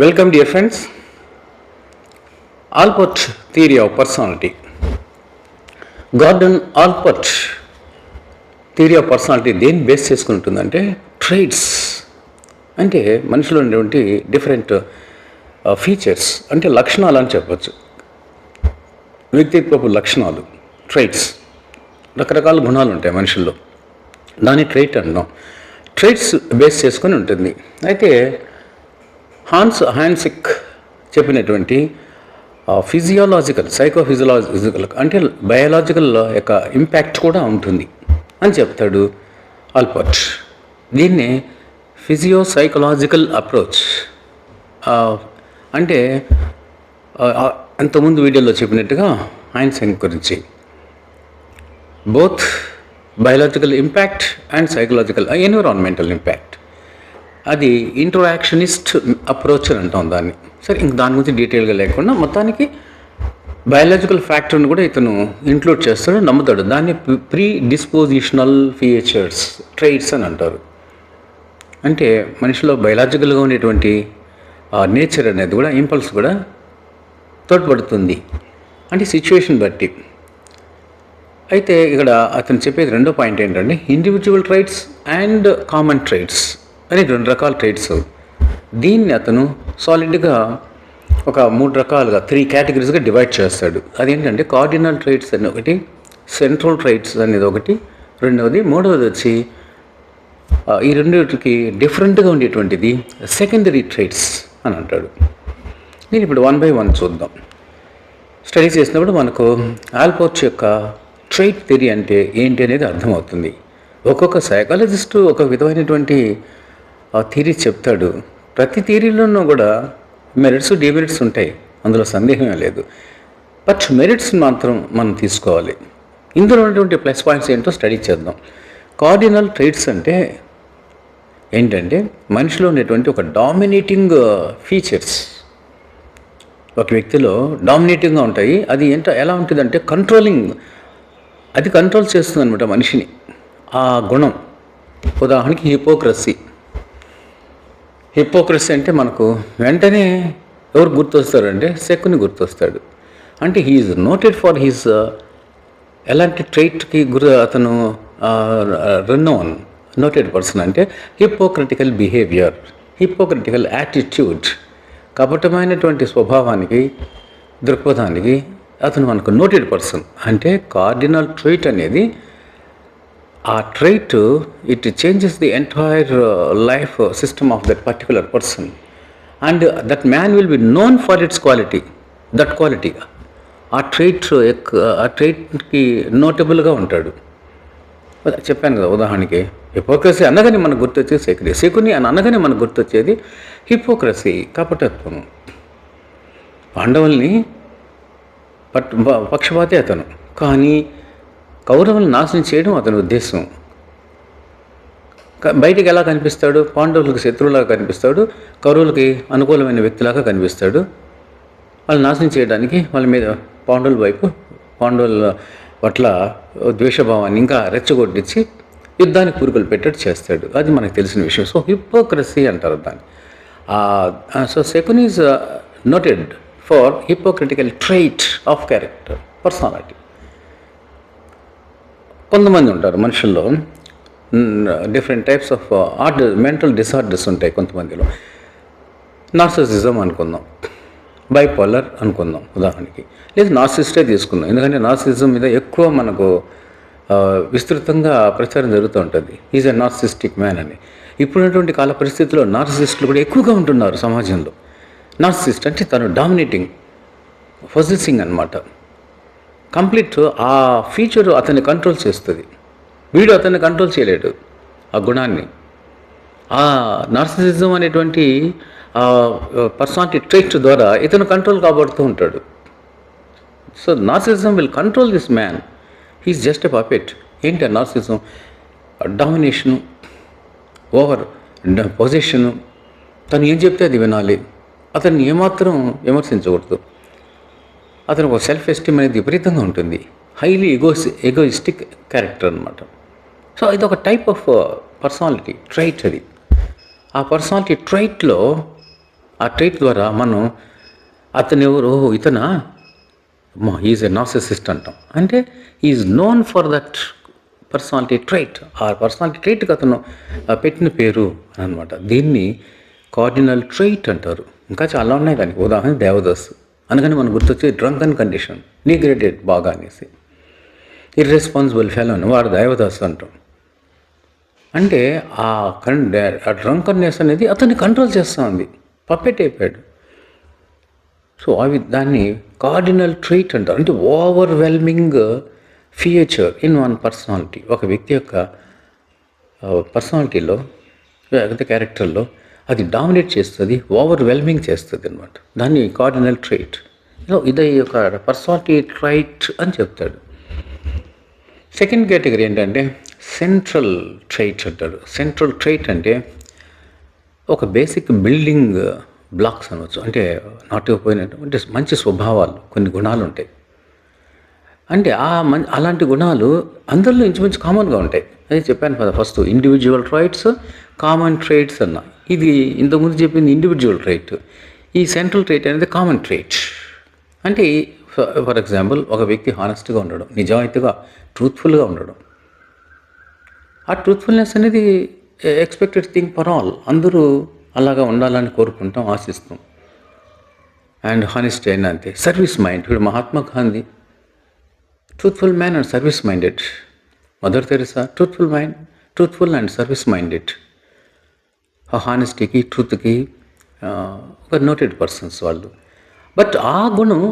Welcome, dear friends. Allport theory of personality. Gordon Allport theory of personality దేన్ని base చేసుకుని ఉంటుందంటే ట్రైట్స్ అంటే మనిషిలో ఉండేటువంటి డిఫరెంట్ ఫీచర్స్ అంటే లక్షణాలు అని చెప్పచ్చు. వ్యక్తిత్వపు లక్షణాలు ట్రైట్స్, రకరకాల గుణాలు ఉంటాయి మనుషుల్లో, దాన్ని ట్రైట్ అంటున్నాం. ట్రైట్స్ బేస్ చేసుకొని ఉంటుంది. అయితే హాన్స్ హాన్సిక్ చెప్పినటువంటి ఫిజియోలాజికల్ సైకోఫిజియోలాజికల్ అంటే బయాలజికల్ యొక్క ఇంపాక్ట్ కూడా ఉంటుంది అని చెప్తాడు ఆల్పర్ట్. దీన్నే ఫిజియోసైకలాజికల్ అప్రోచ్ అంటే అంతకుముందు వీడియోలో చెప్పినట్టుగా హాన్సిక్ గురించి both biological impact and psychological environmental impact, అది ఇంటరాక్షనిస్ట్ అప్రోచ్ అని అంటాం దాన్ని. సరే, ఇంక దాని గురించి డీటెయిల్గా లేకుండా మొత్తానికి బయాలజికల్ ఫ్యాక్టర్ని కూడా ఇతను ఇంక్లూడ్ చేస్తాడు, నమ్ముతాడు. దాన్ని ప్రీ డిస్పోజిషనల్ ఫీచర్స్ ట్రైట్స్ అని అంటారు. అంటే మనిషిలో బయాలజికల్గా ఉండేటువంటి నేచర్ అనేది కూడా ఇంపల్స్ కూడా తోడ్పడుతుంది, అంటే సిచ్యువేషన్ బట్టి. అయితే ఇక్కడ అతను చెప్పేది రెండో పాయింట్ ఏంటంటే ఇండివిజువల్ ట్రైట్స్ అండ్ కామన్ ట్రైట్స్ అని రెండు రకాల ట్రైట్స్. దీన్ని అతను సాలిడ్గా ఒక మూడు రకాలుగా 3 కేటగిరీస్గా డివైడ్ చేస్తాడు. అదేంటంటే కార్డినల్ ట్రైట్స్ అని ఒకటి, సెంట్రల్ ట్రైట్స్ అనేది ఒకటి, రెండవది, మూడవది వచ్చి ఈ రెండింటికి డిఫరెంట్గా ఉండేటువంటిది సెకండరీ ట్రైట్స్ అని అంటాడు. నేను ఇప్పుడు 1 by 1 చూద్దాం. స్టడీ చేసినప్పుడు మనకు ఆల్పోర్ట్ యొక్క ట్రైట్ థియరీ అంటే ఏంటి అనేది అర్థమవుతుంది. ఒక్కొక్క సైకాలజిస్టు ఒక విధమైనటువంటి థియరీ చెప్తాడు. ప్రతి థియరీలోనూ కూడా మెరిట్స్ డిమెరిట్స్ ఉంటాయి, అందులో సందేహమే లేదు. బట్ మెరిట్స్ మాత్రం మనం తీసుకోవాలి. ఇందులో ఉన్నటువంటి ప్లస్ పాయింట్స్ ఏంటో స్టడీ చేద్దాం. కార్డినల్ ట్రైట్స్ అంటే ఏంటంటే మనిషిలో ఉండేటువంటి ఒక డామినేటింగ్ ఫీచర్స్ ఒక వ్యక్తిలో డామినేటింగ్గా ఉంటాయి. అది ఎలా ఉంటుందంటే కంట్రోలింగ్, అది కంట్రోల్ చేస్తుంది అనమాట మనిషిని. ఆ గుణం ఉదాహరణకి హిపోక్రసీ అంటే మనకు వెంటనే ఎవరు గుర్తొస్తారంటే శకుని గుర్తొస్తాడు. అంటే హీఈస్ నోటెడ్ ఫర్ హీస్ ఎలాంటి ట్రైట్కి అతను రెనోన్ నోటెడ్ పర్సన్ అంటే హిపోక్రటికల్ బిహేవియర్, హిపోక్రటికల్ యాటిట్యూడ్, కపటమైనటువంటి స్వభావానికి, దృక్పథానికి అతను మనకు నోటెడ్ పర్సన్. అంటే కార్డినల్ ట్రైట్ అనేది ఆ trait it changes the entire life system of that particular person and that man will be known for its quality. That quality ఆ ట్రైట్కి నోటబుల్గా ఉంటాడు. చెప్పాను కదా, ఉదాహరణకి హిపోక్రసీ అనగానే మనకు గుర్తొచ్చేది శకుని అని అనగానే మనకు గుర్తొచ్చేది హిపోక్రసీ, కపటత్వము. పాండవుల్ని పక్షపాతి అతను, కానీ కౌరవులను నాశనం చేయడం అతని ఉద్దేశం. బయటికి ఎలా కనిపిస్తాడు? పాండవులకు శత్రువులాగా కనిపిస్తాడు, కౌరవులకి అనుకూలమైన వ్యక్తిలాగా కనిపిస్తాడు. వాళ్ళు నాశనం చేయడానికి వాళ్ళ మీద పాండవుల పట్ల ద్వేషభావాన్ని ఇంకా రెచ్చగొట్టించి యుద్ధానికి పురుగులు పెట్టేట్టు చేస్తాడు. అది మనకు తెలిసిన విషయం. సో హిపోక్రసీ అంటారు దాన్ని. So Shakuni is noted for hypocritical trait of character, personality. కొంతమంది ఉంటారు మనుషుల్లో, different types of mental disorders ఉంటాయి కొంతమందిలో. నార్సిసిజం అనుకుందాం, బైపోలర్ అనుకుందాం ఉదాహరణకి, లేదు నార్సిస్టే తీసుకుందాం. ఎందుకంటే నార్సిసిజం మీద ఎక్కువ మనకు విస్తృతంగా ప్రచారం జరుగుతూ ఉంటుంది. ఈజ్ ఎ నార్సిస్టిక్ మ్యాన్ అని. ఇప్పుడున్నటువంటి కాల పరిస్థితుల్లో నార్సిస్టులు కూడా ఎక్కువగా ఉంటున్నారు సమాజంలో. నార్సిస్ట్ అంటే తను డామినేటింగ్, పొజెసింగ్ అనమాట. కంప్లీట్ ఆ ఫీచర్ అతన్ని కంట్రోల్ చేస్తుంది. వీడు అతన్ని కంట్రోల్ చేయలేడు ఆ గుణాన్ని. ఆ నార్సిసిజం అనేటువంటి పర్సనాలిటీ ట్రైట్ ద్వారా ఇతను కంట్రోల్ కాబడుతూ ఉంటాడు. So narcissism will control this man. He's just a puppet. ఏంటి ఆ నార్సిసిజం? Domination, over position. తను ఏం చెప్తే అది వినాలి, అతన్ని ఏమాత్రం విమర్శించకూడదు. అతనికి ఒక సెల్ఫ్ ఎస్టీమ్ అనేది విపరీతంగా ఉంటుంది. హైలీ ఎగోయిస్టిక్ క్యారెక్టర్ అనమాట. సో ఇది ఒక టైప్ ఆఫ్ పర్సనాలిటీ ట్రైట్. అది ఆ పర్సనాలిటీ ట్రైట్లో ఆ ట్రైట్ ద్వారా మనం అతను ఎవరు, ఇతనా, ఈజ్ ఎ నార్సిసిస్ట్ అంటాం. అంటే is known for that personality trait. ఆ పర్సనాలిటీ ట్రైట్కి అతను పెట్టిన పేరు అనమాట. దీన్ని కార్డినల్ ట్రైట్ అంటారు. ఇంకా చాలా ఉన్నాయి దానికి. ఉదాహరణ దేవదాస్. అందుకని మనకు గుర్తొచ్చే డ్రంకన్ కండిషన్, నీగ్రేటెడ్ బాగా అనేసి. ఇర్రెస్పాన్సిబుల్ ఫెలో అని వాడు దేవదాస్ అంటాం. అంటే ఆ డ్రంకన్నెస్ అనేది అతన్ని కంట్రోల్ చేస్తూ ఉంది, పప్పెట్ అయిపోయాడు. సో అవి దాన్ని కార్డినల్ ట్రైట్ అంటారు. అంటే overwhelming feature in one personality. ఒక వ్యక్తి యొక్క పర్సనాలిటీలో, క్యారెక్టర్లో అది డామినేట్ చేస్తుంది, ఓవర్వెల్మింగ్ చేస్తుంది అనమాట. దాన్ని కార్డినల్ ట్రైట్. ఇది ఒక పర్సనాలిటీ ట్రైట్ అని చెప్తాడు. సెకండ్ కేటగిరీ ఏంటంటే సెంట్రల్ ట్రైట్ అంటాడు. సెంట్రల్ ట్రైట్ అంటే ఒక బేసిక్ బిల్డింగ్ బ్లాక్స్ అనవచ్చు. అంటే నాటుకుపోయినట్టు అంటే మంచి స్వభావాలు, కొన్ని గుణాలు ఉంటాయి. అంటే అలాంటి గుణాలు అందరిలో ఇంచుమించు కామన్గా ఉంటాయి. అదే చెప్పాను కదా ఫస్ట్, ఇండివిజువల్ ట్రైట్స్, కామన్ ట్రైట్స్ అన్న. ఇది ఇంతకుముందు చెప్పింది ఇండివిజువల్ ట్రైట్. ఈ సెంట్రల్ ట్రైట్ అనేది కామన్ ట్రైట్. అంటే ఫర్ ఎగ్జాంపుల్, ఒక వ్యక్తి హానెస్ట్గా ఉండడం, నిజాయితీగా, ట్రూత్ఫుల్గా ఉండడం. ఆ ట్రూత్ఫుల్నెస్ అనేది ఎక్స్పెక్టెడ్ థింగ్ ఫర్ ఆల్. అందరూ అలాగా ఉండాలని కోరుకుంటాం, ఆశిస్తాం. అండ్ హానెస్టీ అయినా అంతే. Service mind. ఇప్పుడు Mahatma Gandhi truthful man and service minded. Mother Teresa truthful and service minded. హానెస్టీకి, ట్రూత్కి ఒక నోటెడ్ పర్సన్స్ వాళ్ళు. బట్ ఆ గుణం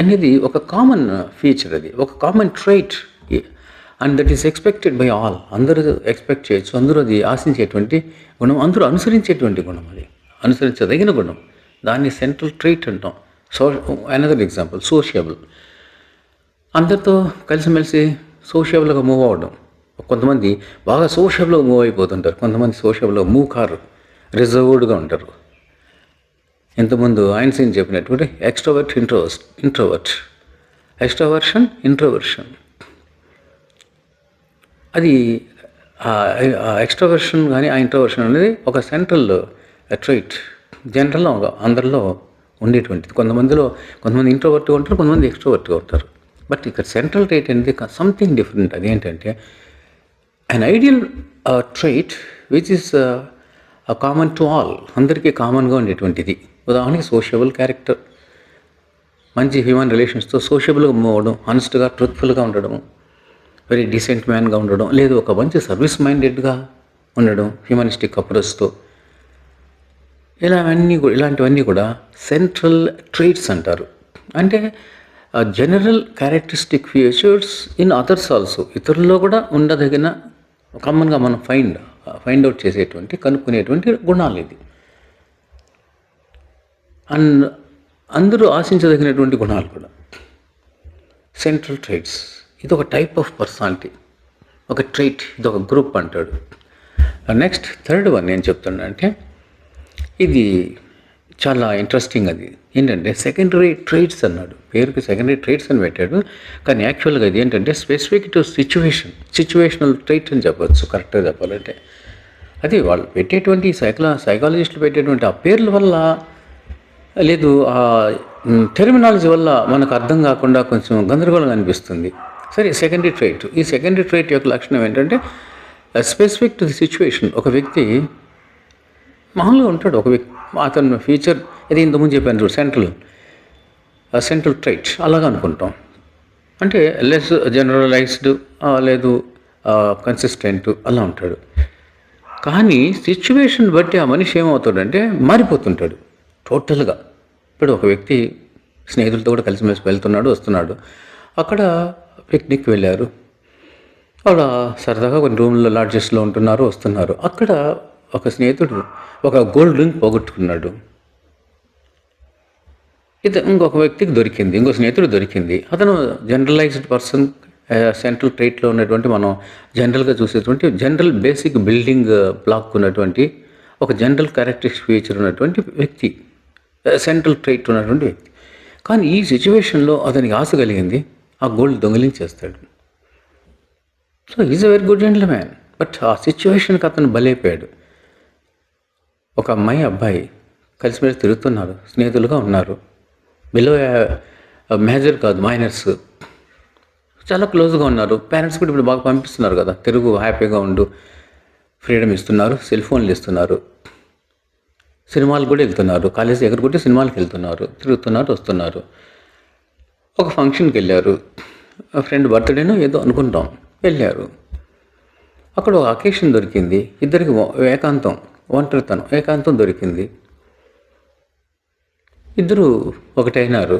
అనేది ఒక కామన్ ఫీచర్, అది ఒక common trait. And that is expected by all. అందరూ ఎక్స్పెక్ట్ చేయొచ్చు, అందరూ అది ఆశించేటువంటి గుణం, అందరూ అనుసరించేటువంటి గుణం, అది అనుసరించదగిన గుణం. దాన్ని సెంట్రల్ ట్రైట్ అంటాం. Another example, sociable. అందరితో కలిసిమెలిసి సోషియబుల్గా మూవ్ అవ్వడం. కొంతమంది బాగా సోషియబుల్గా మూవ్ అయిపోతుంటారు, కొంతమంది సోషియబుల్గా మూవ్ కారు, రిజర్వ్డ్గా ఉంటారు. ఇంతకుముందు ఐన్స్టీన్ చెప్పినటువంటి ఎక్స్ట్రోవర్ట్, ఇంట్రోవర్ట్, ఎక్స్ట్రావర్షన్, ఇంట్రోవర్షన్. అది ఎక్స్ట్రావర్షన్ కానీ ఆ ఇంట్రోవర్షన్ అనేది ఒక సెంట్రల్ ట్రైట్, జనరల్గా అందరిలో ఉండేటువంటిది. కొంతమంది ఇంట్రోవర్ట్గా ఉంటారు, కొంతమంది ఎక్స్ట్రోవర్ట్గా ఉంటారు. బట్ ఇక్కడ సెంట్రల్ ట్రైట్ అనేది సంథింగ్ డిఫరెంట్. అదేంటంటే an ideal trait which is common to all. అందరికీ కామన్గా ఉండేటువంటిది. ఉదాహరణకి సోషియబుల్ క్యారెక్టర్, మంచి హ్యూమన్ రిలేషన్స్తో సోషియబుల్గా మూవ్ అవ్వడం, హానెస్ట్గా, ట్రూత్ఫుల్గా ఉండడం, వెరీ డీసెంట్ మ్యాన్గా ఉండడం, లేదు ఒక మంచి సర్వీస్ మైండెడ్గా ఉండడం, హ్యూమనిస్టిక్ అప్రోచ్తో. ఇలాంటివన్నీ కూడా సెంట్రల్ ట్రైట్స్ అంటారు. అంటే general characteristic features in others also. ఇతరుల్లో కూడా ఉండదగిన, కామన్గా మనం ఫైండ్ అవుట్ చేసేటువంటి, కనుక్కునేటువంటి గుణాలు ఇది. అండ్ అందరూ ఆశించదగినటువంటి గుణాలు కూడా సెంట్రల్ ట్రైట్స్. ఇది ఒక టైప్ ఆఫ్ పర్సనాలిటీ, ఒక ట్రైట్, ఇది ఒక గ్రూప్ అంటాడు. నెక్స్ట్ థర్డ్ వన్ ఏం చెప్తున్నా అంటే, ఇది చాలా ఇంట్రెస్టింగ్. అది ఏంటంటే సెకండరీ ట్రైట్స్ అన్నాడు. పేరుకి సెకండరీ ట్రైట్స్ అని పెట్టాడు, కానీ యాక్చువల్గా ఇది ఏంటంటే స్పెసిఫిక్ టు సిచ్యువేషనల్ ట్రైట్ అని చెప్పచ్చు, కరెక్ట్గా చెప్పాలంటే. అది వాళ్ళు పెట్టేటువంటి సైకాలజిస్టులు పెట్టేటువంటి ఆ పేర్ల వల్ల, లేదు ఆ టెర్మినాలజీ వల్ల మనకు అర్థం కాకుండా కొంచెం గందరగోళంగా అనిపిస్తుంది. సరే, సెకండరీ ట్రైట్. ఈ సెకండరీ ట్రైట్ యొక్క లక్షణం ఏంటంటే స్పెసిఫిక్ టు ది సిచ్యువేషన్. ఒక వ్యక్తి మామూలుగా ఉంటాడు, ఒక వ్యక్తి అతను ఫీచర్ ఇది ఇంతకుముందు చెప్పాను చూడు, సెంట్రల్ ట్రైట్ అలాగా అనుకుంటాం. అంటే లెస్ జనరలైజ్డ్, లేదు కన్సిస్టెంట్ అలా ఉంటాడు. కానీ సిచ్యువేషన్ బట్టి ఆ మనిషి ఏమవుతాడంటే మారిపోతుంటాడు టోటల్గా. ఇప్పుడు ఒక వ్యక్తి స్నేహితులతో కూడా కలిసిమెలిసి వెళ్తున్నాడు, వస్తున్నాడు. అక్కడ పిక్నిక్ వెళ్ళారు, అలా సరదాగా కొన్ని రూమ్లో, లాడ్జెస్లో ఉంటున్నారు, వస్తున్నారు. అక్కడ ఒక స్నేహితుడు ఒక గోల్డ్ రింగ్ పోగొట్టుకున్నాడు. ఇంకొక వ్యక్తికి దొరికింది, ఇంకో స్నేహితుడు దొరికింది. అతను జనరలైజ్డ్ పర్సన్, సెంట్రల్ ట్రైట్లో ఉన్నటువంటి, మనం జనరల్గా చూసేటువంటి జనరల్ బేసిక్ బిల్డింగ్ బ్లాక్ ఉన్నటువంటి ఒక జనరల్ క్యారెక్టరిస్టిక్ ఫీచర్ ఉన్నటువంటి వ్యక్తి, సెంట్రల్ ట్రైట్ ఉన్నటువంటి వ్యక్తి. కానీ ఈ సిచ్యువేషన్లో అతనికి ఆశ కలిగింది, ఆ గోల్డ్ దొంగిలించేస్తాడు. So is a very good gentleman. But ఆ సిచ్యువేషన్కి అతను బలైపోయాడు. ఒక అబ్బాయి కలిసిమెలిసి తిరుగుతున్నారు, స్నేహితులుగా ఉన్నారు. బిలో మేజర్ కాదు, మైనర్స్. చాలా క్లోజ్గా ఉన్నారు. పేరెంట్స్ కూడా ఇప్పుడు బాగా పంపిస్తున్నారు కదా, తిరుగు, హ్యాపీగా ఉండు, ఫ్రీడమ్ ఇస్తున్నారు, సెల్ ఫోన్లు ఇస్తున్నారు, సినిమాలు కూడా వెళ్తున్నారు, కాలేజీ ఎగరగొట్టి సినిమాలకు వెళ్తున్నారు, తిరుగుతున్నారు, వస్తున్నారు. ఒక ఫంక్షన్కి వెళ్ళారు, ఫ్రెండ్ బర్త్డేనో ఏదో అనుకుంటాం, వెళ్ళారు. అక్కడ ఒక అకేషన్ దొరికింది, ఇద్దరికి ఏకాంతం, ఒంటరితనం, ఏకాంతం దొరికింది. ఇద్దరు ఒకటైనారు.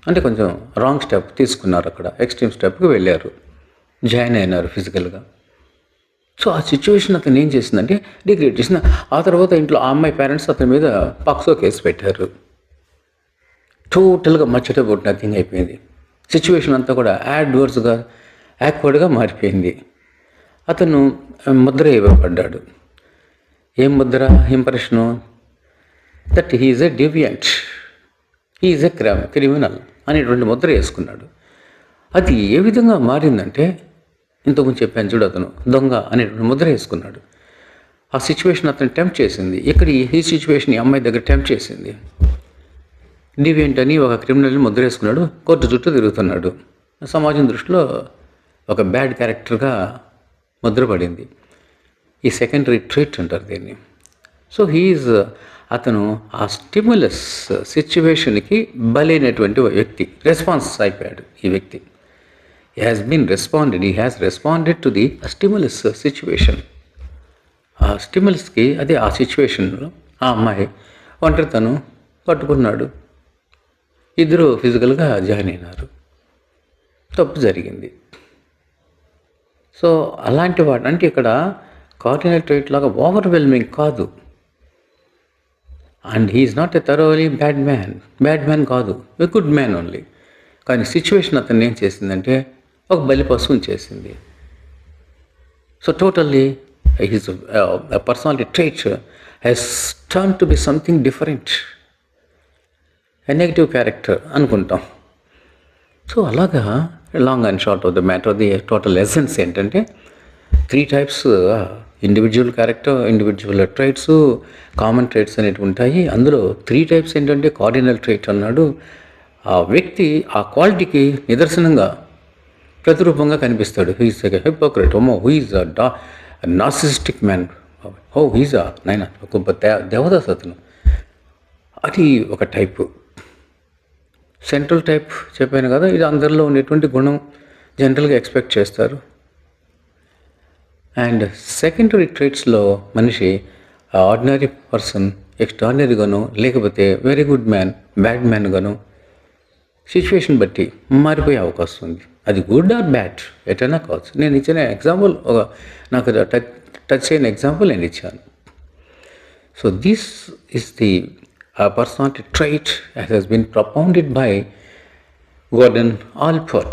అంటే కొంచెం రాంగ్ స్టెప్ తీసుకున్నారు, అక్కడ ఎక్స్ట్రీమ్ స్టెప్కి వెళ్ళారు, జాయిన్ అయినారు ఫిజికల్గా. సో ఆ సిచ్యువేషన్ అతను ఏం చేసిందంటే డిగ్రేడ్ చేసిన. ఆ తర్వాత ఇంట్లో ఆ అమ్మాయి పేరెంట్స్ అతని మీద పాక్సో కేసు పెట్టారు. టోటల్గా మచ్చట అబౌట్ నథింగ్ అయిపోయింది. సిచ్యువేషన్ అంతా కూడా యాడ్వర్స్గా, యాక్వర్డ్గా మారిపోయింది. అతను ముద్ర ఇవ్వబడ్డాడు. ఏం ముద్ర? Impression that he is a deviant, he is a criminal అనేటువంటి ముద్ర వేసుకున్నాడు. అది ఏ విధంగా మారిందంటే, ఇంతకుముందు చెప్పాను చూడు, అతను దొంగ అనేటువంటి ముద్ర వేసుకున్నాడు. ఆ సిచ్యువేషన్ అతను టెంప్ట్ చేసింది. ఇక్కడ ఈ సిచ్యువేషన్ ఈ అమ్మాయి దగ్గర టెంప్ట్ చేసింది. డివియంట్ అని ఒక క్రిమినల్ని ముద్ర వేసుకున్నాడు, కోర్టు చుట్టూ తిరుగుతున్నాడు. సమాజం దృష్టిలో ఒక బ్యాడ్ క్యారెక్టర్గా ముద్రపడింది. ఈ సెకండరీ ట్రీట్ అంటారు దీన్ని. సో అతను ఆ స్టిమ్యులస్ సిచ్యువేషన్కి బలైనటువంటి వ్యక్తి, రెస్పాన్స్ అయిపోయాడు ఈ వ్యక్తి. He has responded to the stimulus situation. ఆ స్టిమ్యులస్కి, అదే ఆ సిచ్యువేషన్లో ఆ అమ్మాయి ఒంటరితనం పట్టుకున్నాడు. ఇద్దరు ఫిజికల్గా జాయిన్ అయినారు. తప్పు జరిగింది. సో అలాంటి వాడు అంటే ఇక్కడ కార్డినల్ ట్రైట్ లాగా ఓవర్వెల్మింగ్ కాదు. And he is not a thoroughly bad man కాదు, ఎ గుడ్ మ్యాన్ ఓన్లీ. కానీ సిచ్యువేషన్ అతను ఏం చేసిందంటే ఒక బలి పశువుని చేసింది. So totally his personality trait has turn to be something different, a negative character అనుకుంటాం. సో అలాగా long and short of the matter, the total essence ఏంటంటే 3 types individual character, individual traits, common traits అనేవి ఉంటాయి. అందులో 3 types ఏంటంటే cardinal trait అన్నాడు. ఆ వ్యక్తి ఆ క్వాలిటీకి నిదర్శనంగా, ప్రతిరూపంగా కనిపిస్తాడు. హీఈస్ ఎ హిపోక్రెట్, హూఈస్ నార్సిసిస్టిక్ మ్యాన్, హీఈస్ నైనా గొప్ప దేవదాస్ అతను. అది ఒక టైపు. సెంట్రల్ టైప్ చెప్పాను కదా, ఇది అందరిలో ఉండేటువంటి గుణం, జనరల్గా ఎక్స్పెక్ట్ చేస్తారు. అండ్ సెకండరీ ట్రైట్స్లో మనిషి ఆర్డినరీ పర్సన్ ఎక్స్ట్రాడినరీగాను, లేకపోతే వెరీ గుడ్ మ్యాన్ బ్యాడ్ మ్యాన్గాను సిచ్యువేషన్ బట్టి మారిపోయే అవకాశం ఉంది. అది గుడ్ ఆర్ బ్యాడ్ ఎటైనా కావచ్చు. నేను ఇచ్చిన ఎగ్జాంపుల్, నాకు టచ్ అయిన ఎగ్జాంపుల్ నేను ఇచ్చాను. So this is the personality trait that has been propounded by Gordon Allport.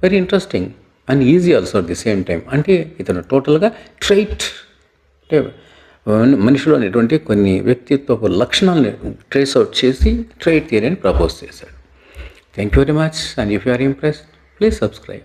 Very interesting and easy also at the same time. అంటే ఇతను టోటల్గా ట్రైట్, అంటే మనిషిలో అనేటువంటి కొన్ని వ్యక్తిత్వ లక్షణాలను ట్రేస్ అవుట్ చేసి ట్రైట్ థియరీని ప్రపోజ్ చేశాడు. Thank you very much. And if you are impressed, please subscribe.